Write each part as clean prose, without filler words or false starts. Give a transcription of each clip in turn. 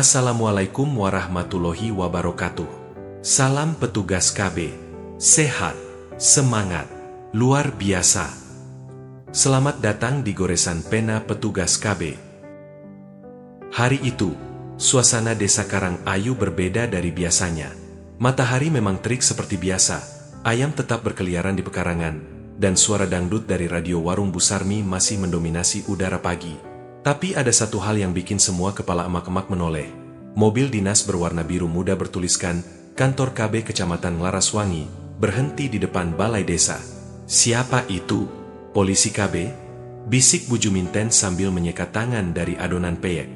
Assalamualaikum warahmatullahi wabarakatuh. Salam petugas KB. Sehat, semangat, luar biasa. Selamat datang di goresan pena petugas KB. Hari itu, suasana desa Karangayu berbeda dari biasanya. Matahari memang terik seperti biasa, ayam tetap berkeliaran di pekarangan, dan suara dangdut dari radio warung Bu Sarmi masih mendominasi udara pagi. Tapi ada satu hal yang bikin semua kepala emak-emak menoleh. Mobil dinas berwarna biru muda bertuliskan Kantor KB Kecamatan Laraswangi berhenti di depan balai desa. Siapa itu? Polisi KB? Bisik Bu Juminten sambil menyekat tangan dari adonan peyek.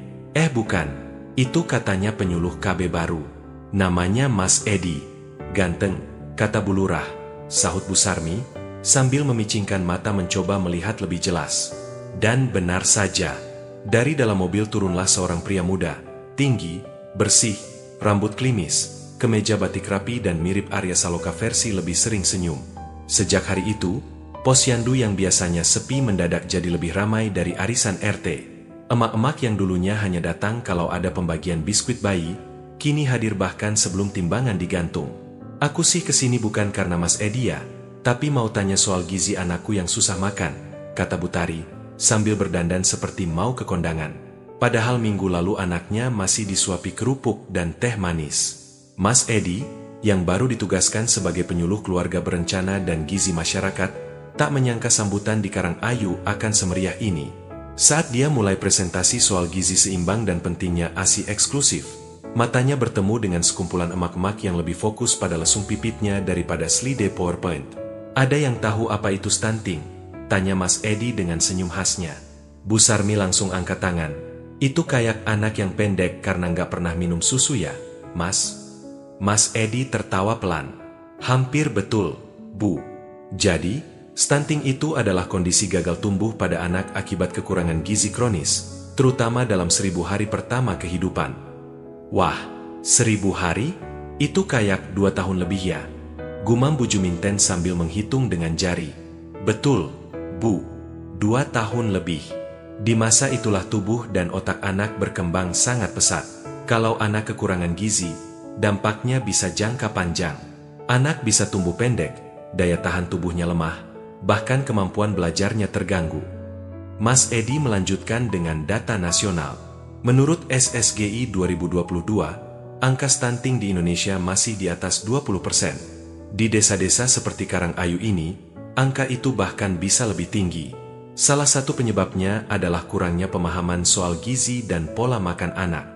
Bukan, itu katanya penyuluh KB baru. Namanya Mas Edi. Ganteng, kata Bu Lurah, sahut Bu Sarmi, sambil memicingkan mata mencoba melihat lebih jelas. Dan benar saja. Dari dalam mobil turunlah seorang pria muda, tinggi, bersih, rambut klimis, kemeja batik rapi dan mirip Arya Saloka versi lebih sering senyum. Sejak hari itu, posyandu yang biasanya sepi mendadak jadi lebih ramai dari arisan RT. Emak-emak yang dulunya hanya datang kalau ada pembagian biskuit bayi, kini hadir bahkan sebelum timbangan digantung. Aku sih kesini bukan karena Mas Edi ya, tapi mau tanya soal gizi anakku yang susah makan, kata Butari, sambil berdandan seperti mau ke kondangan. Padahal minggu lalu anaknya masih disuapi kerupuk dan teh manis. Mas Edi, yang baru ditugaskan sebagai penyuluh keluarga berencana dan gizi masyarakat, tak menyangka sambutan di Karangayu akan semeriah ini. Saat dia mulai presentasi soal gizi seimbang dan pentingnya ASI eksklusif, matanya bertemu dengan sekumpulan emak-emak yang lebih fokus pada lesung pipitnya daripada slide PowerPoint. Ada yang tahu apa itu stunting? Tanya Mas Edi dengan senyum khasnya. Bu Sarmi langsung angkat tangan. Itu kayak anak yang pendek karena nggak pernah minum susu ya, Mas? Mas Edi tertawa pelan. Hampir betul, Bu. Jadi, stunting itu adalah kondisi gagal tumbuh pada anak akibat kekurangan gizi kronis, terutama dalam 1000 hari pertama kehidupan. Wah, 1000 hari? Itu kayak 2 tahun lebih ya? Gumam Bu Juminten sambil menghitung dengan jari. Betul, Bu, 2 tahun lebih. Di masa itulah tubuh dan otak anak berkembang sangat pesat. Kalau anak kekurangan gizi, dampaknya bisa jangka panjang. Anak bisa tumbuh pendek, daya tahan tubuhnya lemah, bahkan kemampuan belajarnya terganggu. Mas Edi melanjutkan dengan data nasional. Menurut SSGI 2022, angka stunting di Indonesia masih di atas 20%. Di desa-desa seperti Karangayu ini, angka itu bahkan bisa lebih tinggi. Salah satu penyebabnya adalah kurangnya pemahaman soal gizi dan pola makan anak.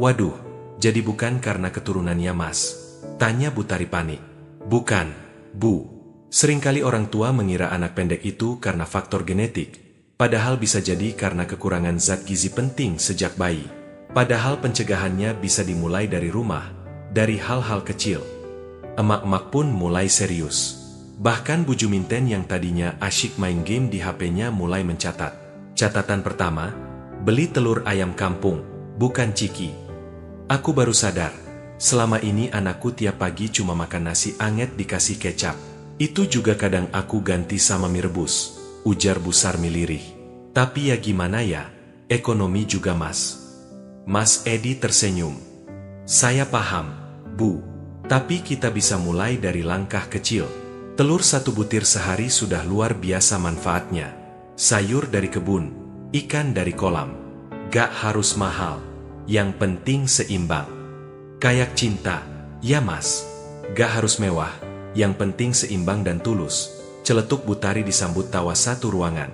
Waduh, jadi bukan karena keturunannya Mas? Tanya Butari panik. Bukan, Bu. Seringkali orang tua mengira anak pendek itu karena faktor genetik, padahal bisa jadi karena kekurangan zat gizi penting sejak bayi. Padahal pencegahannya bisa dimulai dari rumah, dari hal-hal kecil. Emak-emak pun mulai serius. Bahkan Bu Juminten yang tadinya asyik main game di HP-nya mulai mencatat. Catatan pertama, beli telur ayam kampung, bukan ciki. Aku baru sadar, selama ini anakku tiap pagi cuma makan nasi anget dikasih kecap. Itu juga kadang aku ganti sama mie rebus, ujar Bu Sarmi lirih. Tapi ya gimana ya, ekonomi juga Mas. Mas Edi tersenyum. Saya paham, Bu. Tapi kita bisa mulai dari langkah kecil. Telur 1 butir sehari sudah luar biasa manfaatnya. Sayur dari kebun, ikan dari kolam. Gak harus mahal, yang penting seimbang. Kayak cinta, ya Mas. Gak harus mewah, yang penting seimbang dan tulus. Celetuk Butari disambut tawa satu ruangan.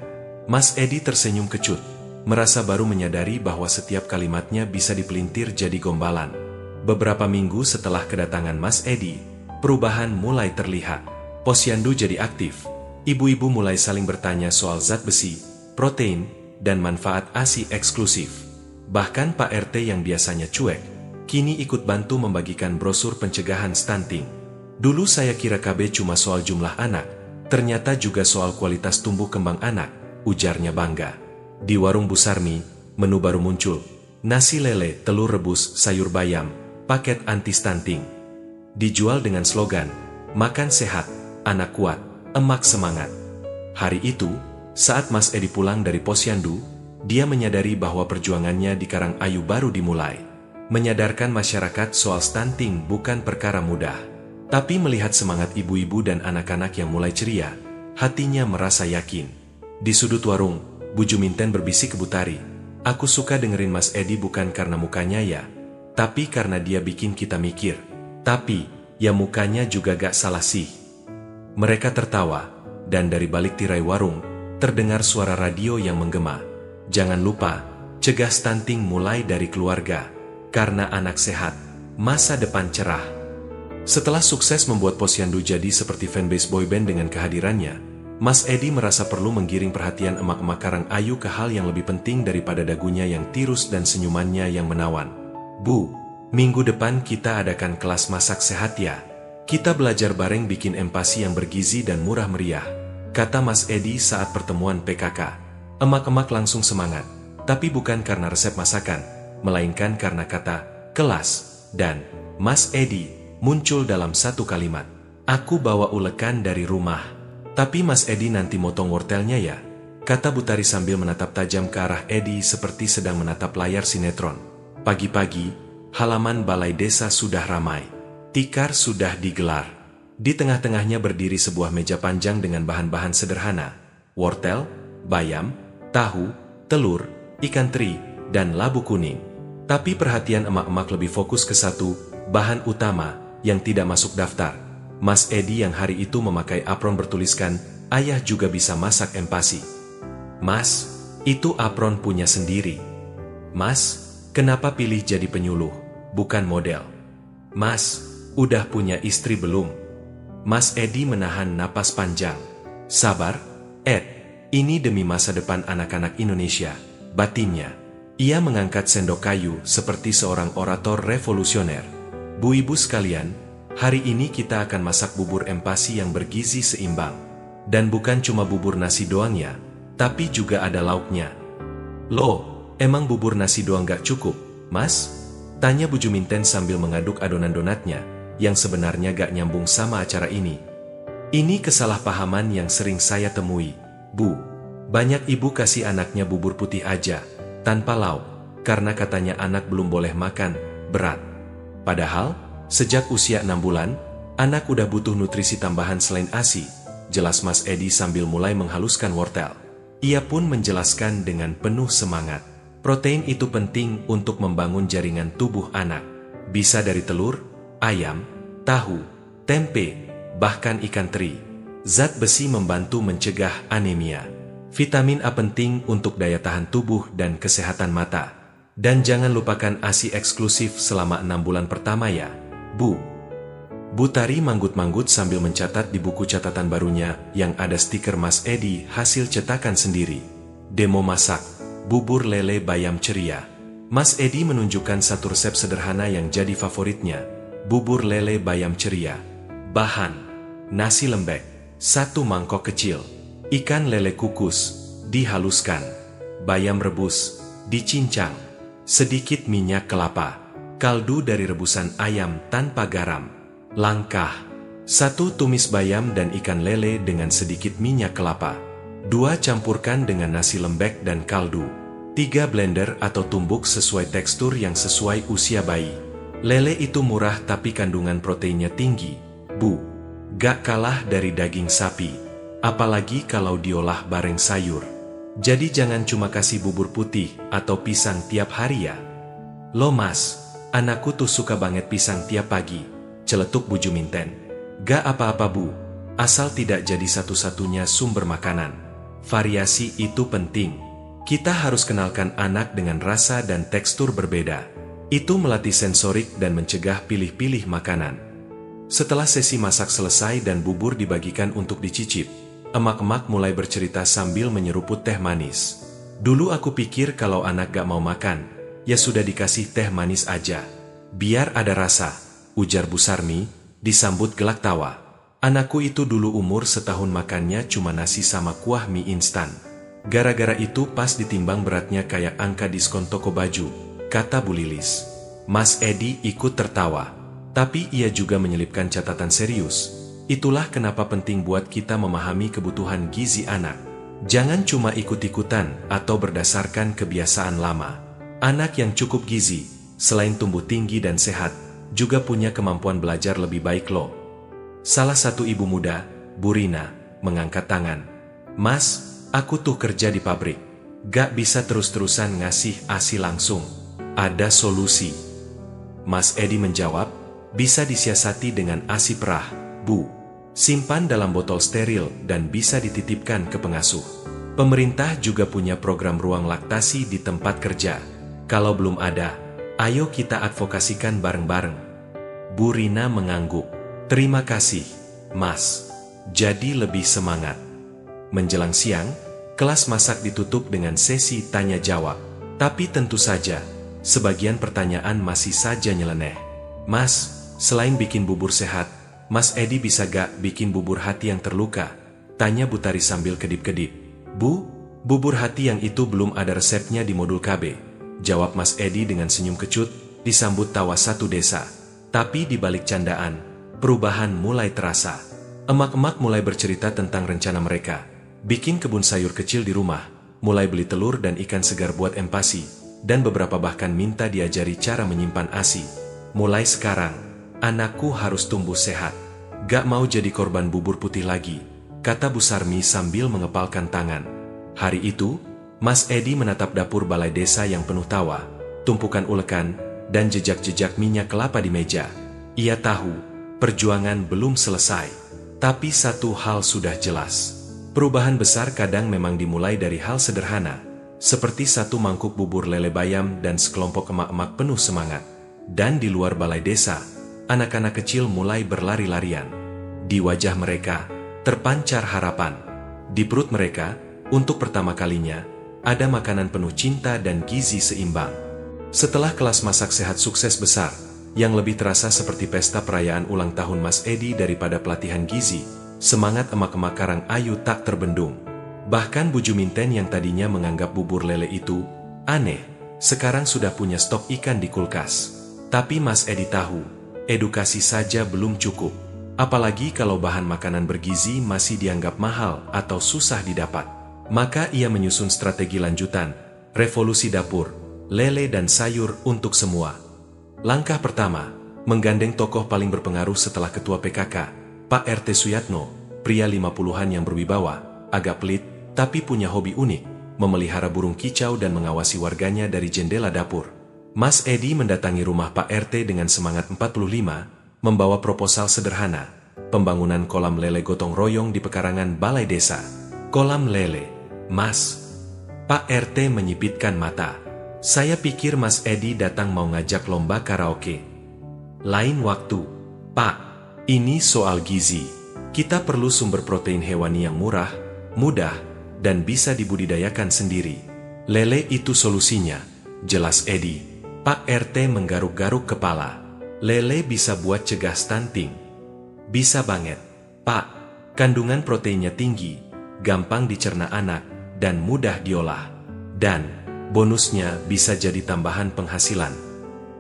Mas Edi tersenyum kecut, merasa baru menyadari bahwa setiap kalimatnya bisa dipelintir jadi gombalan. Beberapa minggu setelah kedatangan Mas Edi, perubahan mulai terlihat. Posyandu jadi aktif. Ibu-ibu mulai saling bertanya soal zat besi, protein, dan manfaat ASI eksklusif. Bahkan Pak RT yang biasanya cuek, kini ikut bantu membagikan brosur pencegahan stunting. Dulu saya kira KB cuma soal jumlah anak, ternyata juga soal kualitas tumbuh kembang anak, ujarnya bangga. Di warung Bu Sarmi, menu baru muncul. Nasi lele, telur rebus, sayur bayam, paket anti-stunting. Dijual dengan slogan, makan sehat, anak kuat, emak semangat. Hari itu, saat Mas Edi pulang dari posyandu, dia menyadari bahwa perjuangannya di Karangayu baru dimulai. Menyadarkan masyarakat soal stunting bukan perkara mudah. Tapi melihat semangat ibu-ibu dan anak-anak yang mulai ceria, hatinya merasa yakin. Di sudut warung, Bu Juminten berbisik ke Butari, "Aku suka dengerin Mas Edi bukan karena mukanya ya, tapi karena dia bikin kita mikir. Tapi, ya mukanya juga gak salah sih." Mereka tertawa, dan dari balik tirai warung, terdengar suara radio yang menggema. "Jangan lupa, cegah stunting mulai dari keluarga. Karena anak sehat, masa depan cerah." Setelah sukses membuat Posyandu jadi seperti fanbase boyband dengan kehadirannya, Mas Edi merasa perlu menggiring perhatian emak-emak Karangayu ke hal yang lebih penting daripada dagunya yang tirus dan senyumannya yang menawan. "Bu, minggu depan kita adakan kelas masak sehat ya. Kita belajar bareng bikin empasi yang bergizi dan murah meriah," kata Mas Edi saat pertemuan PKK. Emak-emak langsung semangat, tapi bukan karena resep masakan, melainkan karena kata "kelas" dan Mas Edi muncul dalam satu kalimat. "Aku bawa ulekan dari rumah." "Tapi Mas Edi nanti motong wortelnya ya?" kata Butari sambil menatap tajam ke arah Edi seperti sedang menatap layar sinetron. Pagi-pagi, halaman balai desa sudah ramai. Tikar sudah digelar. Di tengah-tengahnya berdiri sebuah meja panjang dengan bahan-bahan sederhana: wortel, bayam, tahu, telur, ikan teri, dan labu kuning. Tapi perhatian emak-emak lebih fokus ke satu bahan utama yang tidak masuk daftar. Mas Edi yang hari itu memakai apron bertuliskan, "Ayah juga bisa masak empasi." "Mas, itu apron punya sendiri." "Mas, kenapa pilih jadi penyuluh, bukan model?" "Mas, udah punya istri belum?" Mas Edi menahan napas panjang. "Sabar, Ed, ini demi masa depan anak-anak Indonesia," batinnya. Ia mengangkat sendok kayu seperti seorang orator revolusioner. "Bu ibu sekalian, hari ini kita akan masak bubur empasi yang bergizi seimbang. Dan bukan cuma bubur nasi doang ya, tapi juga ada lauknya." "Loh, emang bubur nasi doang gak cukup, Mas?" tanya Bu Juminten sambil mengaduk adonan donatnya, yang sebenarnya gak nyambung sama acara ini. "Ini kesalahpahaman yang sering saya temui, Bu. Banyak ibu kasih anaknya bubur putih aja, tanpa lauk, karena katanya anak belum boleh makan berat. Padahal, sejak usia 6 bulan, anak udah butuh nutrisi tambahan selain ASI," jelas Mas Edi sambil mulai menghaluskan wortel. Ia pun menjelaskan dengan penuh semangat. "Protein itu penting untuk membangun jaringan tubuh anak. Bisa dari telur, ayam, tahu, tempe, bahkan ikan teri. Zat besi membantu mencegah anemia. Vitamin A penting untuk daya tahan tubuh dan kesehatan mata. Dan jangan lupakan ASI eksklusif selama 6 bulan pertama ya, Bu." Butari manggut-manggut sambil mencatat di buku catatan barunya yang ada stiker Mas Edi hasil cetakan sendiri. Demo masak bubur lele bayam ceria. Mas Edi menunjukkan satu resep sederhana yang jadi favoritnya, bubur lele bayam ceria. Bahan: nasi lembek 1 mangkok kecil, ikan lele kukus dihaluskan, bayam rebus dicincang, sedikit minyak kelapa, kaldu dari rebusan ayam tanpa garam. Langkah: 1 tumis bayam dan ikan lele dengan sedikit minyak kelapa. 2 campurkan dengan nasi lembek dan kaldu. 3 blender atau tumbuk sesuai tekstur yang sesuai usia bayi. Lele itu murah tapi kandungan proteinnya tinggi, Bu. Gak kalah dari daging sapi. Apalagi kalau diolah bareng sayur. Jadi jangan cuma kasih bubur putih atau pisang tiap hari ya." "Loh Mas, anakku tuh suka banget pisang tiap pagi," celetuk Bu Juminten. "Gak apa-apa Bu, asal tidak jadi satu-satunya sumber makanan. Variasi itu penting. Kita harus kenalkan anak dengan rasa dan tekstur berbeda. Itu melatih sensorik dan mencegah pilih-pilih makanan." Setelah sesi masak selesai dan bubur dibagikan untuk dicicip, emak-emak mulai bercerita sambil menyeruput teh manis. "Dulu aku pikir kalau anak gak mau makan, ya sudah dikasih teh manis aja. Biar ada rasa," ujar Bu Sarmi, disambut gelak tawa. "Anakku itu dulu umur setahun makannya cuma nasi sama kuah mie instan. Gara-gara itu pas ditimbang beratnya kayak angka diskon toko baju," kata Bu Lilis. Mas Edi ikut tertawa. Tapi ia juga menyelipkan catatan serius. "Itulah kenapa penting buat kita memahami kebutuhan gizi anak. Jangan cuma ikut-ikutan atau berdasarkan kebiasaan lama. Anak yang cukup gizi, selain tumbuh tinggi dan sehat, juga punya kemampuan belajar lebih baik loh. Salah satu ibu muda, Bu Rina, mengangkat tangan. Mas, aku tuh kerja di pabrik. Gak bisa terus-terusan ngasih ASI langsung. Ada solusi. Mas Edi menjawab, bisa disiasati dengan ASI perah, Bu. Simpan dalam botol steril dan bisa dititipkan ke pengasuh. Pemerintah juga punya program ruang laktasi di tempat kerja. Kalau belum ada, ayo kita advokasikan bareng-bareng. Bu Rina mengangguk. Terima kasih, Mas. Jadi lebih semangat. Menjelang siang, kelas masak ditutup dengan sesi tanya jawab. Tapi tentu saja, sebagian pertanyaan masih saja nyeleneh. Mas, selain bikin bubur sehat, Mas Edi bisa gak bikin bubur hati yang terluka? Tanya Bu Tari sambil kedip-kedip. Bu, bubur hati yang itu belum ada resepnya di modul KB. Jawab Mas Edi dengan senyum kecut, disambut tawa satu desa. Tapi di balik candaan, perubahan mulai terasa. Emak-emak mulai bercerita tentang rencana mereka. Bikin kebun sayur kecil di rumah, mulai beli telur dan ikan segar buat empasi, dan beberapa bahkan minta diajari cara menyimpan ASI. Mulai sekarang, anakku harus tumbuh sehat. Gak mau jadi korban bubur putih lagi, kata Bu Sarmi sambil mengepalkan tangan. Hari itu, Mas Edi menatap dapur balai desa yang penuh tawa, tumpukan ulekan, dan jejak-jejak minyak kelapa di meja. Ia tahu, perjuangan belum selesai. Tapi satu hal sudah jelas. Perubahan besar kadang memang dimulai dari hal sederhana, seperti satu mangkuk bubur lele bayam dan sekelompok emak-emak penuh semangat. Dan di luar balai desa, anak-anak kecil mulai berlari-larian. Di wajah mereka, terpancar harapan. Di perut mereka, untuk pertama kalinya, ada makanan penuh cinta dan gizi seimbang. Setelah kelas masak sehat sukses besar, yang lebih terasa seperti pesta perayaan ulang tahun Mas Edi daripada pelatihan gizi, semangat emak-emak Karangayu tak terbendung. Bahkan Bu Juminten yang tadinya menganggap bubur lele itu aneh, sekarang sudah punya stok ikan di kulkas. Tapi Mas Edi tahu, edukasi saja belum cukup. Apalagi kalau bahan makanan bergizi masih dianggap mahal atau susah didapat. Maka ia menyusun strategi lanjutan, revolusi dapur, lele dan sayur untuk semua. Langkah pertama, menggandeng tokoh paling berpengaruh setelah Ketua PKK, Pak RT Suyatno, pria 50-an yang berwibawa, agak pelit, tapi punya hobi unik, memelihara burung kicau dan mengawasi warganya dari jendela dapur. Mas Edi mendatangi rumah Pak RT dengan semangat 45, membawa proposal sederhana, pembangunan kolam lele gotong royong di pekarangan balai desa. Kolam lele, Mas. Pak RT menyipitkan mata. Saya pikir Mas Edi datang mau ngajak lomba karaoke. Lain waktu, Pak. Ini soal gizi. Kita perlu sumber protein hewani yang murah, mudah, dan bisa dibudidayakan sendiri. Lele itu solusinya, jelas Edi. Pak RT menggaruk-garuk kepala. Lele bisa buat cegah stunting. Bisa banget, Pak. Kandungan proteinnya tinggi, gampang dicerna anak, dan mudah diolah. Dan bonusnya bisa jadi tambahan penghasilan.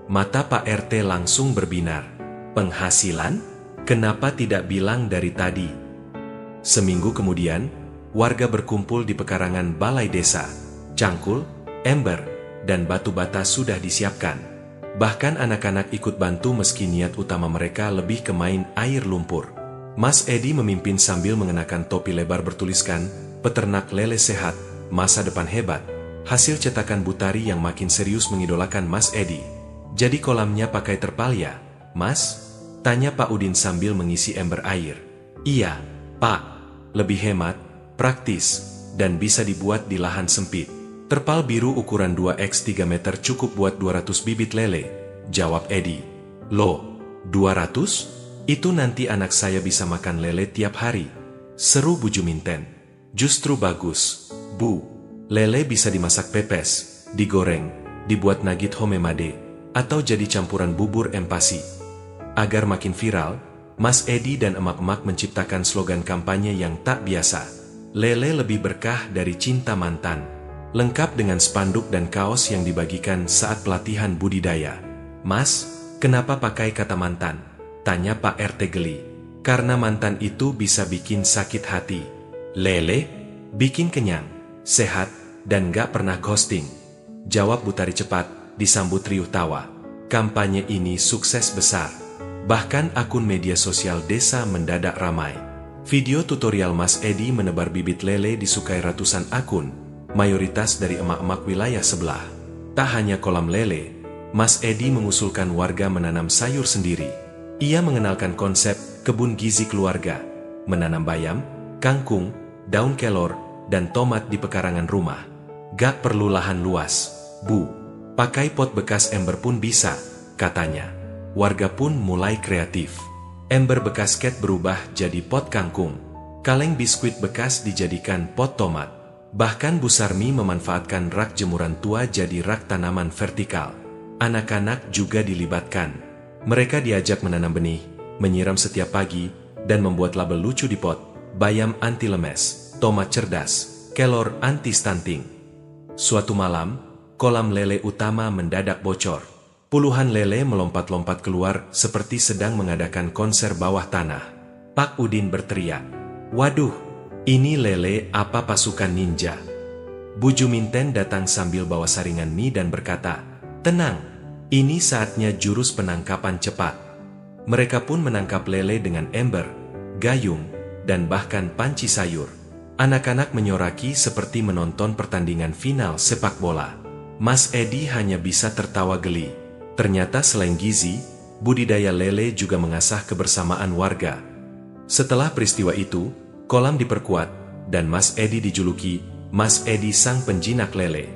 Mata Pak RT langsung berbinar. Penghasilan? Kenapa tidak bilang dari tadi? Seminggu kemudian, warga berkumpul di pekarangan balai desa. Cangkul, ember, dan batu bata sudah disiapkan. Bahkan anak-anak ikut bantu meski niat utama mereka lebih ke main air lumpur. Mas Edi memimpin sambil mengenakan topi lebar bertuliskan, "Peternak lele sehat, masa depan hebat." Hasil cetakan Bu Tari yang makin serius mengidolakan Mas Edi. Jadi kolamnya pakai terpal ya, Mas? Tanya Pak Udin sambil mengisi ember air. Iya, Pak. Lebih hemat, praktis, dan bisa dibuat di lahan sempit. Terpal biru ukuran 2x 3 meter cukup buat 200 bibit lele, jawab Edi. Loh, 200? Itu nanti anak saya bisa makan lele tiap hari. Seru Bu Juminten. Justru bagus, Bu. Lele bisa dimasak pepes, digoreng, dibuat nugget homemade, atau jadi campuran bubur empasi. Agar makin viral, Mas Edi dan emak-emak menciptakan slogan kampanye yang tak biasa. Lele lebih berkah dari cinta mantan. Lengkap dengan spanduk dan kaos yang dibagikan saat pelatihan budidaya. Mas, kenapa pakai kata mantan? Tanya Pak RT geli. Karena mantan itu bisa bikin sakit hati. Lele, bikin kenyang, sehat, dan gak pernah ghosting. Jawab Bu Tari cepat, disambut riuh tawa. kampanye ini sukses besar. Bahkan akun media sosial desa mendadak ramai. Video tutorial Mas Edi menebar bibit lele disukai ratusan akun, mayoritas dari emak-emak wilayah sebelah. Tak hanya kolam lele, Mas Edi mengusulkan warga menanam sayur sendiri. Ia mengenalkan konsep kebun gizi keluarga, menanam bayam, kangkung, daun kelor, dan tomat di pekarangan rumah. Gak perlu lahan luas, Bu. Pakai pot bekas ember pun bisa, katanya. Warga pun mulai kreatif. Ember bekas ket berubah jadi pot kangkung. Kaleng biskuit bekas dijadikan pot tomat. Bahkan Bu Sarmi memanfaatkan rak jemuran tua jadi rak tanaman vertikal. Anak-anak juga dilibatkan. Mereka diajak menanam benih, menyiram setiap pagi, dan membuat label lucu di pot. Bayam anti lemes, tomat cerdas, kelor anti stunting. Suatu malam, kolam lele utama mendadak bocor. Puluhan lele melompat-lompat keluar seperti sedang mengadakan konser bawah tanah. Pak Udin berteriak, "Waduh, ini lele apa pasukan ninja?" Bu Juminten datang sambil bawa saringan mie dan berkata, "Tenang, ini saatnya jurus penangkapan cepat." Mereka pun menangkap lele dengan ember, gayung, dan bahkan panci sayur. Anak-anak menyoraki seperti menonton pertandingan final sepak bola. Mas Edi hanya bisa tertawa geli. Ternyata selain gizi, budidaya lele juga mengasah kebersamaan warga. Setelah peristiwa itu, kolam diperkuat, dan Mas Edi dijuluki Mas Edi sang penjinak lele.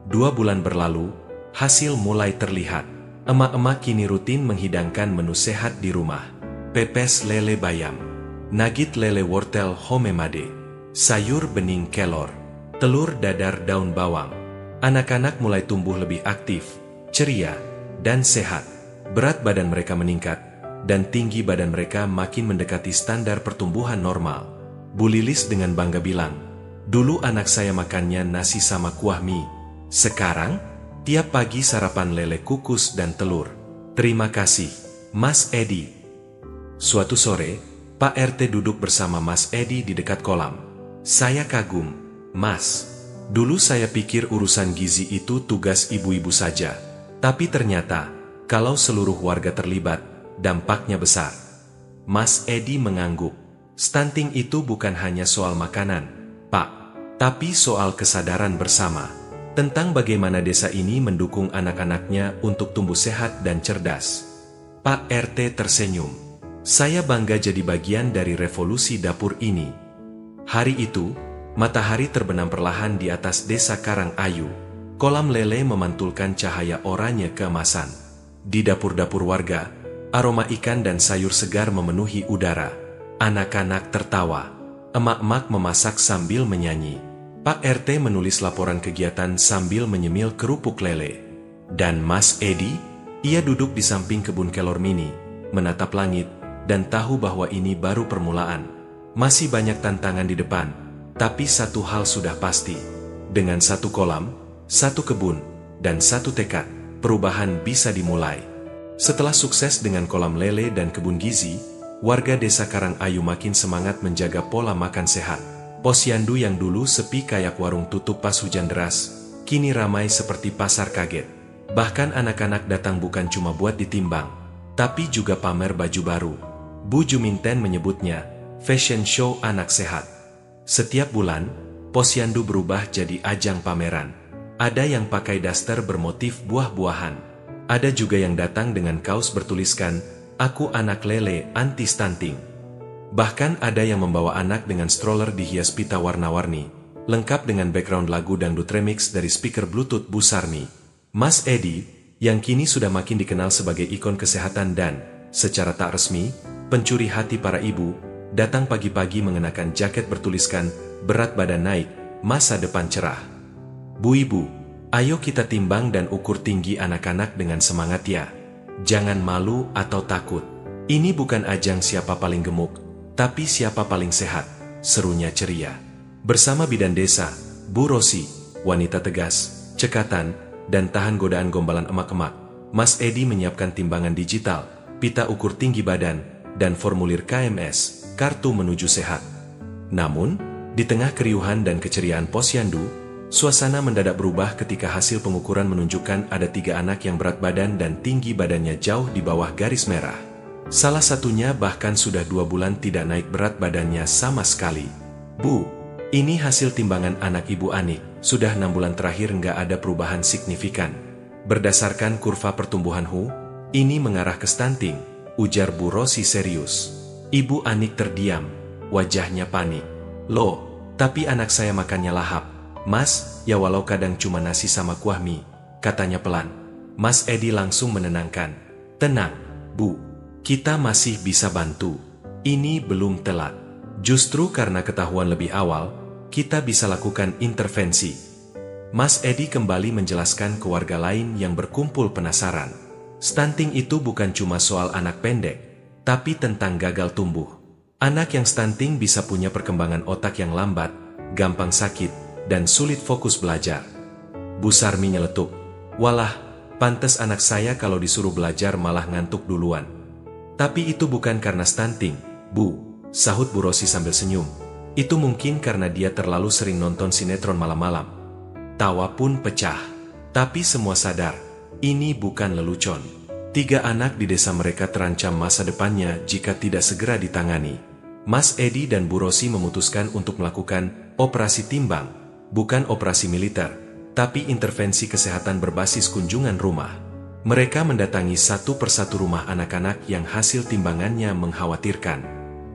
2 bulan berlalu, hasil mulai terlihat. Emak-emak kini rutin menghidangkan menu sehat di rumah. Pepes lele bayam, nugget lele wortel homemade, sayur bening kelor, telur dadar daun bawang. Anak-anak mulai tumbuh lebih aktif, ceria, dan sehat. Berat badan mereka meningkat, dan tinggi badan mereka makin mendekati standar pertumbuhan normal. Bu Lilis dengan bangga bilang, "Dulu anak saya makannya nasi sama kuah mie. Sekarang, tiap pagi sarapan lele kukus dan telur." Terima kasih, Mas Edi. Suatu sore, Pak RT duduk bersama Mas Edi di dekat kolam. "Saya kagum, Mas. Dulu saya pikir urusan gizi itu tugas ibu-ibu saja. Tapi ternyata, kalau seluruh warga terlibat, dampaknya besar." Mas Edi mengangguk. "Stunting itu bukan hanya soal makanan, Pak. Tapi soal kesadaran bersama. Tentang bagaimana desa ini mendukung anak-anaknya untuk tumbuh sehat dan cerdas." Pak RT tersenyum. "Saya bangga jadi bagian dari revolusi dapur ini." Hari itu, matahari terbenam perlahan di atas desa Karangayu. Kolam lele memantulkan cahaya oranye keemasan. Di dapur-dapur warga, aroma ikan dan sayur segar memenuhi udara. Anak-anak tertawa. Emak-emak memasak sambil menyanyi. Pak RT menulis laporan kegiatan sambil menyemil kerupuk lele. Dan Mas Edi, ia duduk di samping kebun kelor mini, menatap langit, dan tahu bahwa ini baru permulaan. Masih banyak tantangan di depan, tapi satu hal sudah pasti. Dengan satu kolam, satu kebun, dan satu tekad, perubahan bisa dimulai. Setelah sukses dengan kolam lele dan kebun gizi, warga desa Karangayu makin semangat menjaga pola makan sehat. Posyandu yang dulu sepi kayak warung tutup pas hujan deras, kini ramai seperti pasar kaget. Bahkan anak-anak datang bukan cuma buat ditimbang, tapi juga pamer baju baru. Bu Juminten menyebutnya fashion show anak sehat. Setiap bulan, posyandu berubah jadi ajang pameran. Ada yang pakai daster bermotif buah-buahan. Ada juga yang datang dengan kaos bertuliskan, "Aku anak lele anti stunting." Bahkan ada yang membawa anak dengan stroller dihias pita warna-warni, lengkap dengan background lagu dangdut remix dari speaker Bluetooth Bu Sarmi. Mas Edi, yang kini sudah makin dikenal sebagai ikon kesehatan dan, secara tak resmi, pencuri hati para ibu, datang pagi-pagi mengenakan jaket bertuliskan, "Berat badan naik, masa depan cerah." "Bu Ibu, ayo kita timbang dan ukur tinggi anak-anak dengan semangat ya. Jangan malu atau takut. Ini bukan ajang siapa paling gemuk, tapi siapa paling sehat," serunya ceria. Bersama bidan desa, Bu Rosi, wanita tegas, cekatan, dan tahan godaan gombalan emak-emak, Mas Edi menyiapkan timbangan digital, pita ukur tinggi badan, dan formulir KMS, kartu menuju sehat. Namun, di tengah keriuhan dan keceriaan posyandu, Suasana mendadak berubah ketika hasil pengukuran menunjukkan ada 3 anak yang berat badan dan tinggi badannya jauh di bawah garis merah. Salah satunya bahkan sudah 2 bulan tidak naik berat badannya sama sekali. Bu, ini hasil timbangan anak Ibu Anik, sudah 6 bulan terakhir nggak ada perubahan signifikan. Berdasarkan kurva pertumbuhan HU, ini mengarah ke stunting, ujar Bu Rosi serius. Ibu Anik terdiam, wajahnya panik. Loh, tapi anak saya makannya lahap. Mas, ya walau kadang cuma nasi sama kuah mie, katanya pelan. Mas Edi langsung menenangkan. Tenang, Bu, kita masih bisa bantu. Ini belum telat. Justru karena ketahuan lebih awal, kita bisa lakukan intervensi. Mas Edi kembali menjelaskan ke warga lain yang berkumpul penasaran. Stunting itu bukan cuma soal anak pendek, tapi tentang gagal tumbuh. Anak yang stunting bisa punya perkembangan otak yang lambat, gampang sakit, dan sulit fokus belajar. Bu Sarmi nyeletuk. Walah, pantes anak saya kalau disuruh belajar malah ngantuk duluan. Tapi itu bukan karena stunting, Bu, sahut Bu Rosi sambil senyum. Itu mungkin karena dia terlalu sering nonton sinetron malam-malam. Tawa pun pecah. Tapi semua sadar, ini bukan lelucon. 3 anak di desa mereka terancam masa depannya jika tidak segera ditangani. Mas Edi dan Bu Rosi memutuskan untuk melakukan operasi timbang. Bukan operasi militer, tapi intervensi kesehatan berbasis kunjungan rumah. Mereka mendatangi satu persatu rumah anak-anak yang hasil timbangannya mengkhawatirkan.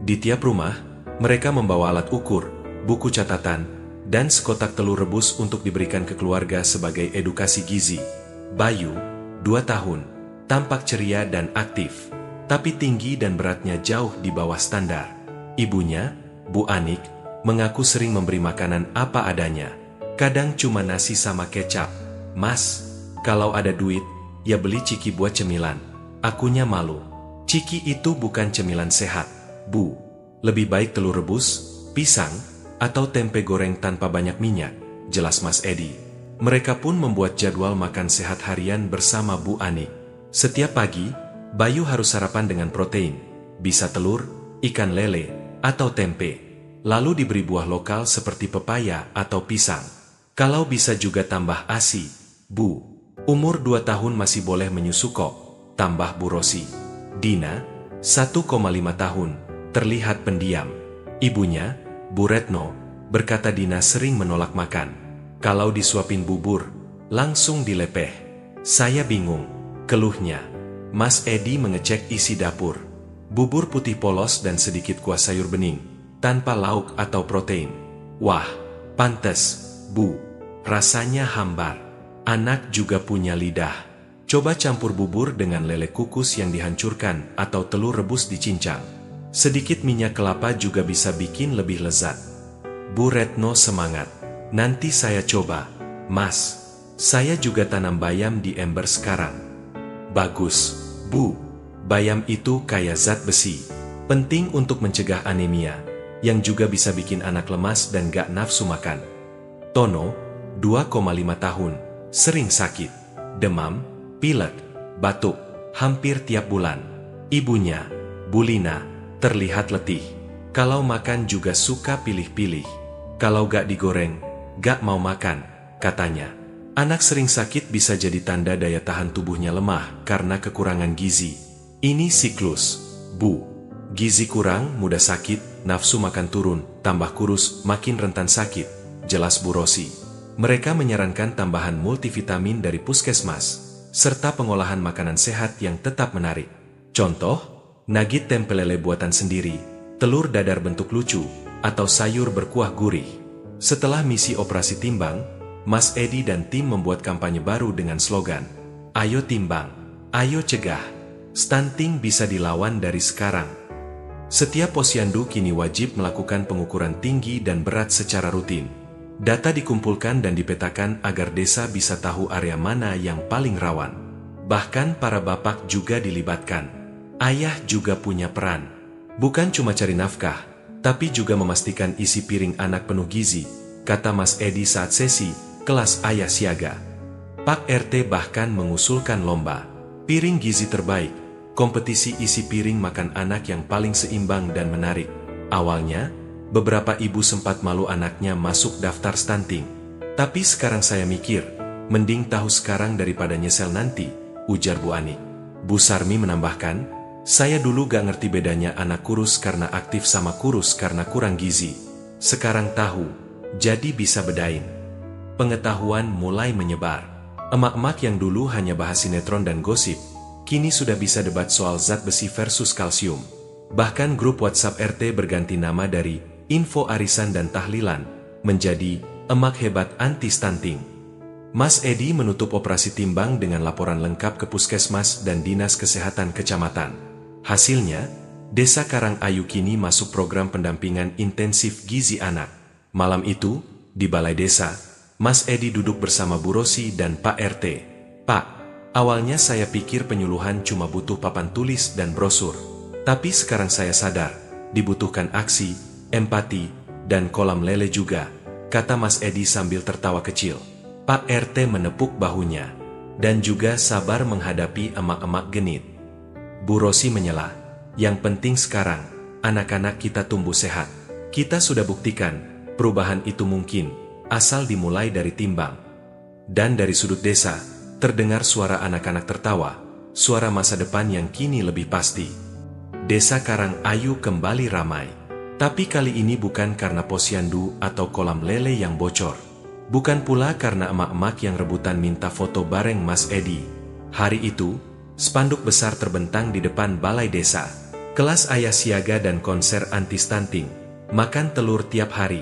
Di tiap rumah, mereka membawa alat ukur, buku catatan, dan sekotak telur rebus untuk diberikan ke keluarga sebagai edukasi gizi. Bayu, 2 tahun, tampak ceria dan aktif, tapi tinggi dan beratnya jauh di bawah standar. Ibunya, Bu Anik, mengaku sering memberi makanan apa adanya. Kadang cuma nasi sama kecap. Mas, kalau ada duit, ya beli ciki buat cemilan. Akunya malu. Ciki itu bukan cemilan sehat, Bu. Lebih baik telur rebus, pisang, atau tempe goreng tanpa banyak minyak, jelas Mas Edi. Mereka pun membuat jadwal makan sehat harian bersama Bu Anik. Setiap pagi, Bayu harus sarapan dengan protein. Bisa telur, ikan lele, atau tempe. Lalu diberi buah lokal seperti pepaya atau pisang. Kalau bisa juga tambah ASI, Bu. Umur 2 tahun masih boleh menyusu kok, tambah Bu Rosi. Dina, 1,5 tahun, terlihat pendiam. Ibunya, Bu Retno, berkata Dina sering menolak makan. Kalau disuapin bubur, langsung dilepeh. Saya bingung, keluhnya. Mas Edi mengecek isi dapur. Bubur putih polos dan sedikit kuah sayur bening, tanpa lauk atau protein. Wah, pantes, Bu. Rasanya hambar. Anak juga punya lidah. Coba campur bubur dengan lele kukus yang dihancurkan atau telur rebus dicincang. Sedikit minyak kelapa juga bisa bikin lebih lezat. Bu Retno semangat. Nanti saya coba. Mas, saya juga tanam bayam di ember sekarang. Bagus, Bu. Bayam itu kaya zat besi. Penting untuk mencegah anemia, yang juga bisa bikin anak lemas dan gak nafsu makan. Tono, 2,5 tahun, sering sakit, demam, pilek, batuk, hampir tiap bulan. Ibunya, Bu Lina, terlihat letih. Kalau makan juga suka pilih-pilih. Kalau gak digoreng, gak mau makan, katanya. Anak sering sakit bisa jadi tanda daya tahan tubuhnya lemah karena kekurangan gizi. Ini siklus, Bu. Gizi kurang, mudah sakit, nafsu makan turun, tambah kurus, makin rentan sakit, jelas Bu Rosi. Mereka menyarankan tambahan multivitamin dari puskesmas, serta pengolahan makanan sehat yang tetap menarik. Contoh, nugget tempe lele buatan sendiri, telur dadar bentuk lucu, atau sayur berkuah gurih. Setelah misi operasi timbang, Mas Edi dan tim membuat kampanye baru dengan slogan, Ayo timbang, ayo cegah, stunting bisa dilawan dari sekarang. Setiap posyandu kini wajib melakukan pengukuran tinggi dan berat secara rutin. Data dikumpulkan dan dipetakan agar desa bisa tahu area mana yang paling rawan. Bahkan para bapak juga dilibatkan. Ayah juga punya peran. Bukan cuma cari nafkah, tapi juga memastikan isi piring anak penuh gizi, kata Mas Edi saat sesi kelas ayah siaga. Pak RT bahkan mengusulkan lomba piring gizi terbaik, kompetisi isi piring makan anak yang paling seimbang dan menarik. Awalnya, beberapa ibu sempat malu anaknya masuk daftar stunting. Tapi sekarang saya mikir, mending tahu sekarang daripada nyesel nanti, ujar Bu Ani. Bu Sarmi menambahkan, saya dulu gak ngerti bedanya anak kurus karena aktif sama kurus karena kurang gizi. Sekarang tahu, jadi bisa bedain. Pengetahuan mulai menyebar. Emak-emak yang dulu hanya bahas sinetron dan gosip, kini sudah bisa debat soal zat besi versus kalsium. Bahkan grup WhatsApp RT berganti nama dari Info Arisan dan Tahlilan menjadi Emak Hebat Anti Stunting. Mas Edi menutup operasi timbang dengan laporan lengkap ke Puskesmas dan Dinas Kesehatan Kecamatan. Hasilnya, Desa Karangayu kini masuk program pendampingan intensif gizi anak. Malam itu, di Balai Desa, Mas Edi duduk bersama Bu Rosi dan Pak RT. Pak, awalnya saya pikir penyuluhan cuma butuh papan tulis dan brosur. Tapi sekarang saya sadar, dibutuhkan aksi, empati, dan kolam lele juga, kata Mas Edi sambil tertawa kecil. Pak RT menepuk bahunya, dan juga sabar menghadapi emak-emak genit. Bu Rosi menyela, yang penting sekarang, anak-anak kita tumbuh sehat. Kita sudah buktikan, perubahan itu mungkin, asal dimulai dari timbang. Dan dari sudut desa, terdengar suara anak-anak tertawa, suara masa depan yang kini lebih pasti. Desa Karangayu kembali ramai. Tapi kali ini bukan karena posyandu atau kolam lele yang bocor. Bukan pula karena emak-emak yang rebutan minta foto bareng Mas Edi. Hari itu, spanduk besar terbentang di depan balai desa. Kelas ayah siaga dan konser anti-stunting. Makan telur tiap hari.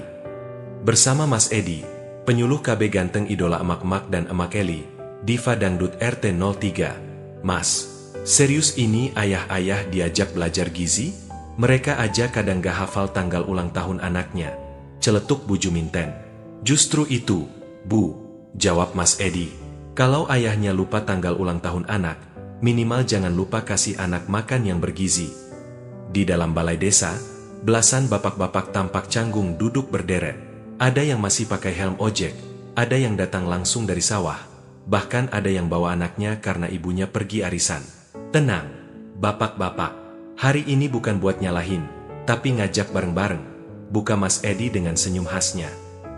Bersama Mas Edi, penyuluh KB ganteng idola emak-emak dan emak Eli, Diva Dangdut RT 03. Mas, serius ini ayah-ayah diajak belajar gizi? Mereka aja kadang gak hafal tanggal ulang tahun anaknya. Celetuk Bu Juminten. Justru itu, Bu, jawab Mas Edi. Kalau ayahnya lupa tanggal ulang tahun anak, minimal jangan lupa kasih anak makan yang bergizi. Di dalam balai desa, belasan bapak-bapak tampak canggung duduk berderet. Ada yang masih pakai helm ojek, ada yang datang langsung dari sawah, bahkan ada yang bawa anaknya karena ibunya pergi arisan. Tenang, bapak-bapak, hari ini bukan buat nyalahin, tapi ngajak bareng-bareng, buka Mas Edi dengan senyum khasnya.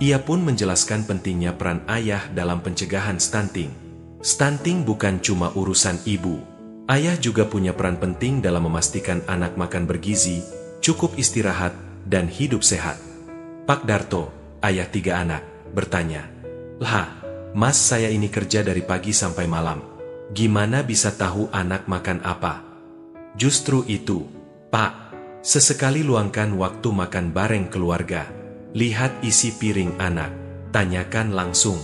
Ia pun menjelaskan pentingnya peran ayah dalam pencegahan stunting. Stunting bukan cuma urusan ibu. Ayah juga punya peran penting dalam memastikan anak makan bergizi, cukup istirahat, dan hidup sehat. Pak Darto, ayah 3 anak, bertanya, "Lah, Mas, saya ini kerja dari pagi sampai malam. Gimana bisa tahu anak makan apa?" Justru itu, Pak, sesekali luangkan waktu makan bareng keluarga. Lihat isi piring anak, tanyakan langsung.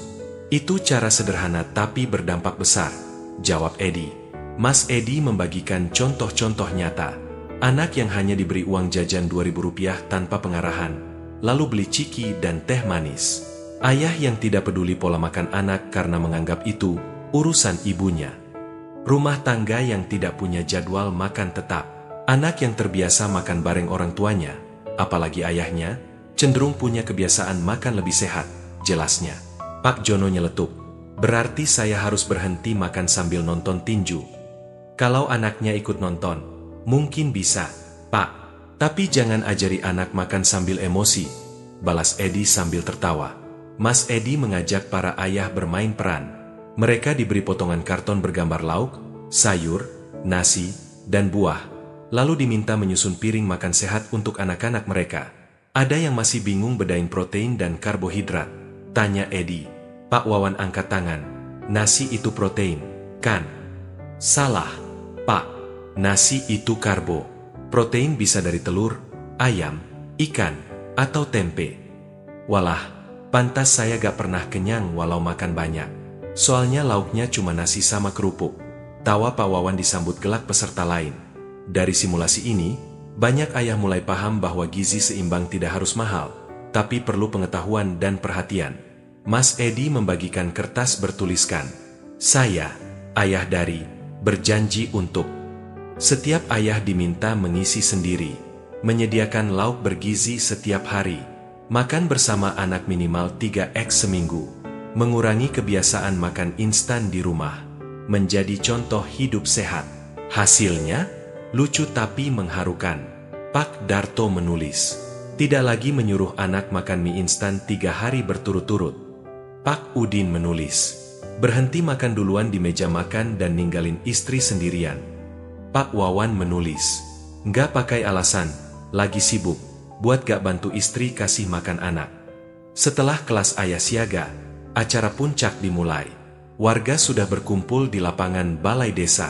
Itu cara sederhana tapi berdampak besar, jawab Edi. Mas Edi membagikan contoh-contoh nyata. Anak yang hanya diberi uang jajan Rp2.000 tanpa pengarahan, lalu beli ciki dan teh manis. Ayah yang tidak peduli pola makan anak karena menganggap itu urusan ibunya. Rumah tangga yang tidak punya jadwal makan tetap. Anak yang terbiasa makan bareng orang tuanya, apalagi ayahnya, cenderung punya kebiasaan makan lebih sehat, jelasnya. Pak Jono nyeletuk, berarti saya harus berhenti makan sambil nonton tinju. Kalau anaknya ikut nonton, mungkin bisa, Pak. Tapi jangan ajari anak makan sambil emosi, balas Edi sambil tertawa. Mas Edi mengajak para ayah bermain peran. Mereka diberi potongan karton bergambar lauk, sayur, nasi, dan buah. Lalu diminta menyusun piring makan sehat untuk anak-anak mereka. Ada yang masih bingung bedain protein dan karbohidrat. Tanya Edi. Pak Wawan angkat tangan. Nasi itu protein, kan? Salah, Pak. Nasi itu karbo. Protein bisa dari telur, ayam, ikan, atau tempe. Walah, pantas saya gak pernah kenyang walau makan banyak. Soalnya lauknya cuma nasi sama kerupuk. Tawa Pak Wawan disambut gelak peserta lain. Dari simulasi ini, banyak ayah mulai paham bahwa gizi seimbang tidak harus mahal, tapi perlu pengetahuan dan perhatian. Mas Edi membagikan kertas bertuliskan, "Saya, ayah dari, berjanji untuk." Setiap ayah diminta mengisi sendiri, menyediakan lauk bergizi setiap hari, makan bersama anak minimal 3x seminggu, mengurangi kebiasaan makan instan di rumah, menjadi contoh hidup sehat. Hasilnya, lucu tapi mengharukan. Pak Darto menulis, tidak lagi menyuruh anak makan mie instan 3 hari berturut-turut. Pak Udin menulis. Berhenti makan duluan di meja makan dan ninggalin istri sendirian. Pak Wawan menulis. Nggak pakai alasan, lagi sibuk, buat gak bantu istri kasih makan anak. Setelah kelas ayah siaga, acara puncak dimulai. Warga sudah berkumpul di lapangan balai desa.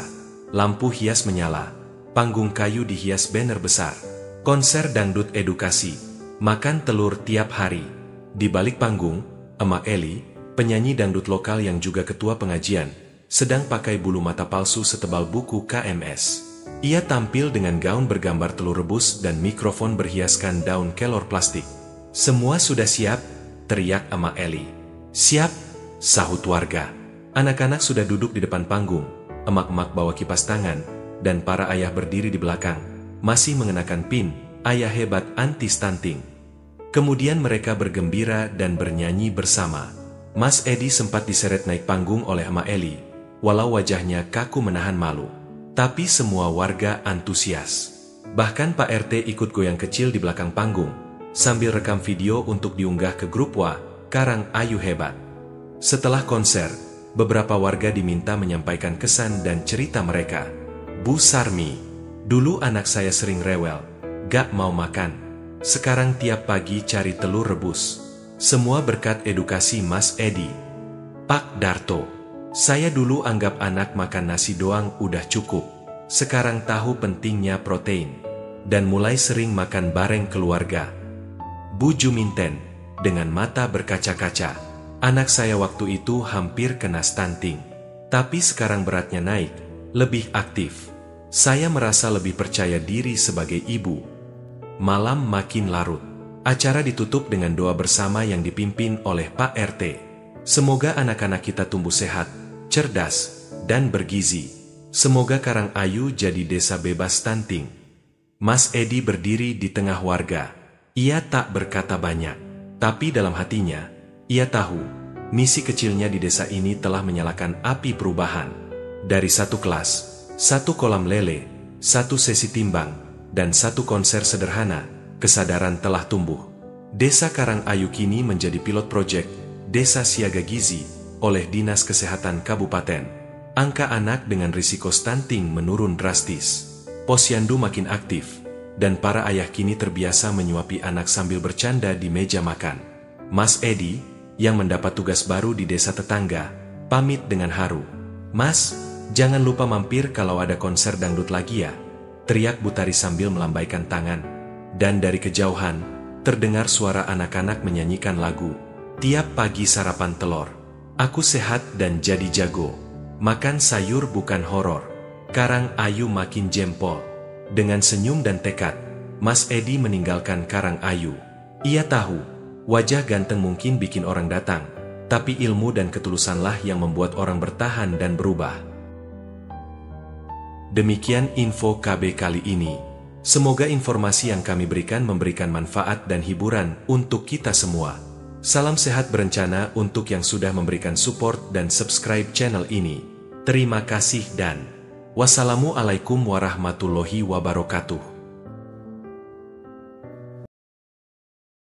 Lampu hias menyala, panggung kayu dihias banner besar. Konser dangdut edukasi, makan telur tiap hari. Di balik panggung, Emak Eli, penyanyi dangdut lokal yang juga ketua pengajian, sedang pakai bulu mata palsu setebal buku KMS. Ia tampil dengan gaun bergambar telur rebus dan mikrofon berhiaskan daun kelor plastik. Semua sudah siap, teriak Emak Eli. Siap, sahut warga. Anak-anak sudah duduk di depan panggung, emak-emak bawa kipas tangan, dan para ayah berdiri di belakang, masih mengenakan pin, ayah hebat anti-stunting. Kemudian mereka bergembira dan bernyanyi bersama. Mas Edi sempat diseret naik panggung oleh Emak Eli, walau wajahnya kaku menahan malu. Tapi semua warga antusias. Bahkan Pak RT ikut goyang kecil di belakang panggung, sambil rekam video untuk diunggah ke grup Wah, Karang Ayu Hebat. Setelah konser, beberapa warga diminta menyampaikan kesan dan cerita mereka. Bu Sarmi, dulu anak saya sering rewel, gak mau makan. Sekarang tiap pagi cari telur rebus. Semua berkat edukasi Mas Edi. Pak Darto, saya dulu anggap anak makan nasi doang udah cukup. Sekarang tahu pentingnya protein. Dan mulai sering makan bareng keluarga. Bu Juminten, dengan mata berkaca-kaca. Anak saya waktu itu hampir kena stunting. Tapi sekarang beratnya naik, lebih aktif. Saya merasa lebih percaya diri sebagai ibu. Malam makin larut. Acara ditutup dengan doa bersama yang dipimpin oleh Pak RT. Semoga anak-anak kita tumbuh sehat, cerdas, dan bergizi. Semoga Karang Ayu jadi desa bebas stunting. Mas Edi berdiri di tengah warga. Ia tak berkata banyak, tapi dalam hatinya, ia tahu, misi kecilnya di desa ini telah menyalakan api perubahan. Dari satu kelas, satu kolam lele, satu sesi timbang, dan satu konser sederhana, kesadaran telah tumbuh. Desa Karang Ayu kini menjadi pilot proyek Desa Siaga Gizi oleh Dinas Kesehatan Kabupaten. Angka anak dengan risiko stunting menurun drastis. Posyandu makin aktif, dan para ayah kini terbiasa menyuapi anak sambil bercanda di meja makan. Mas Edi, yang mendapat tugas baru di desa tetangga, pamit dengan haru. Mas, jangan lupa mampir kalau ada konser dangdut lagi ya, teriak Butari sambil melambaikan tangan. Dan dari kejauhan, terdengar suara anak-anak menyanyikan lagu. Tiap pagi sarapan telur, aku sehat dan jadi jago. Makan sayur bukan horor. Karang Ayu makin jempol. Dengan senyum dan tekad, Mas Edi meninggalkan Karang Ayu. Ia tahu, wajah ganteng mungkin bikin orang datang, tapi ilmu dan ketulusanlah yang membuat orang bertahan dan berubah. Demikian info KB kali ini. Semoga informasi yang kami berikan memberikan manfaat dan hiburan untuk kita semua. Salam sehat berencana untuk yang sudah memberikan support dan subscribe channel ini. Terima kasih dan wassalamualaikum warahmatullahi wabarakatuh.